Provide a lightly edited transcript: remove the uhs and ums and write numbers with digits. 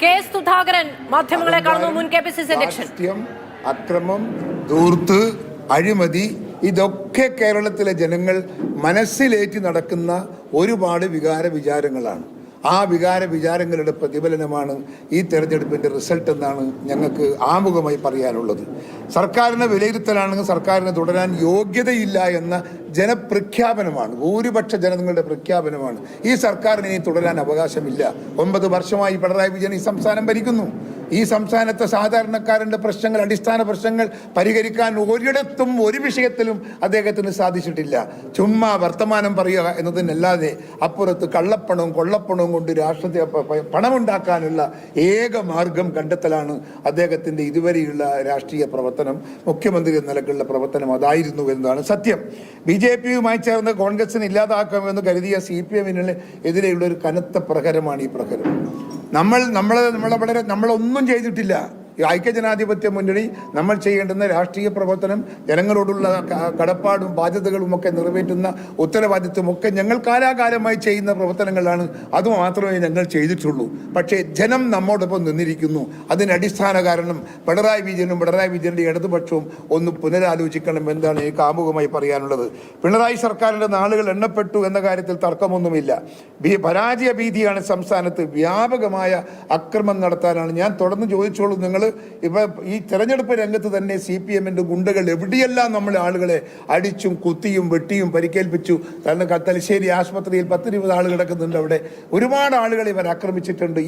KS. Sudhakaran മാധ്യമങ്ങളെ കാണുന്നു, മുൻ കെ.പി.സി.സി അധ്യക്ഷൻ. അക്രമം, ധൂർത്ത്, അഴിമതി, ഇതൊക്കെ കേരളത്തിലെ ജനങ്ങൾ മനസ്സിലേറ്റി നടക്കുന്ന ഒരുപാട് വിചാരങ്ങളാണ്. ആ വിചാരങ്ങളുടെ പ്രതിഫലനമാണ് ഈ തെരഞ്ഞെടുപ്പിൻ്റെ റിസൾട്ട് എന്നാണ് ഞങ്ങൾക്ക് ആമുഖമായി പറയാനുള്ളത്. സർക്കാരിനെ വിലയിരുത്തലാണെങ്കിൽ സർക്കാരിന് തുടരാൻ യോഗ്യതയില്ല എന്ന ജനപ്രഖ്യാപനമാണ്, ഭൂരിപക്ഷ ജനങ്ങളുടെ പ്രഖ്യാപനമാണ്. ഈ സർക്കാരിന് ഇനി തുടരാൻ അവകാശമില്ല. 9 വർഷമായി പിണറായി വിജയൻ ഈ സംസ്ഥാനം ഭരിക്കുന്നു. ഈ സംസ്ഥാനത്തെ സാധാരണക്കാരൻ്റെ പ്രശ്നങ്ങൾ, അടിസ്ഥാന പ്രശ്നങ്ങൾ പരിഹരിക്കാൻ ഒരിടത്തും ഒരു വിഷയത്തിലും അദ്ദേഹത്തിന് സാധിച്ചിട്ടില്ല. ചുമ്മാ വർത്തമാനം പറയുക എന്നതിനല്ലാതെ അപ്പുറത്ത് കള്ളപ്പണവും കൊള്ളപ്പണവും കൊണ്ട് രാഷ്ട്രത്തെ പണമുണ്ടാക്കാനുള്ള ഏക മാർഗം കണ്ടെത്തലാണ് അദ്ദേഹത്തിൻ്റെ ഇതുവരെയുള്ള രാഷ്ട്രീയ പ്രവർത്തനം. മുഖ്യമന്ത്രി എന്ന നിലക്കുള്ള പ്രവർത്തനം അതായിരുന്നു എന്നതാണ് സത്യം. BJP-യുമായി ചേർന്ന് കോൺഗ്രസിനെ ഇല്ലാതാക്കാമെന്ന് കരുതിയ CPM-ന് എതിരെയുള്ള ഒരു കനത്ത പ്രഹരമാണ് ഈ പ്രഹരം. നമ്മളൊന്നും ചെയ്തിട്ടില്ല. ഈ ഐക്യജനാധിപത്യ മുന്നണി നമ്മൾ ചെയ്യേണ്ടുന്ന രാഷ്ട്രീയ പ്രവർത്തനം, ജനങ്ങളോടുള്ള കടപ്പാടും ബാധ്യതകളും ഒക്കെ നിറവേറ്റുന്ന ഉത്തരവാദിത്വമൊക്കെ ഞങ്ങൾ കാലാകാലമായി ചെയ്യുന്ന പ്രവർത്തനങ്ങളാണ്. അതുമാത്രമേ ഞങ്ങൾ ചെയ്തിട്ടുള്ളൂ. പക്ഷേ ജനം നമ്മോടൊപ്പം നിന്നിരിക്കുന്നു. അതിന് അടിസ്ഥാന കാരണം പിണറായി വിജയൻ്റെ ഇടതുപക്ഷവും ഒന്ന് പുനരാലോചിക്കണം എന്നാണ് എനിക്ക് ആമുഖമായി പറയാനുള്ളത്. പിണറായി സർക്കാരിൻ്റെ നാളുകൾ എണ്ണപ്പെട്ടു എന്ന കാര്യത്തിൽ തർക്കമൊന്നുമില്ല. പരാജയ ഭീതിയാണ് സംസ്ഥാനത്ത്. വ്യാപകമായ അക്രമം നടത്താനാണ്. ഞാൻ തുടർന്ന് ചോദിച്ചോളൂ, നിങ്ങൾ ഇപ്പൊ ഈ തെരഞ്ഞെടുപ്പ് രംഗത്ത് തന്നെ CPM-ന്റെ ഗുണ്ടകൾ എവിടെയെല്ലാം നമ്മൾ ആളുകളെ അടിച്ചും കുത്തിയും വെട്ടിയും പരിക്കേൽപ്പിച്ചു. കാരണം തലശ്ശേരി ആശുപത്രിയിൽ 10-20 ആൾ കിടക്കുന്നുണ്ട്. അവിടെ ഒരുപാട് ആളുകളെ ഇവർ ആക്രമിച്ചിട്ടുണ്ട്.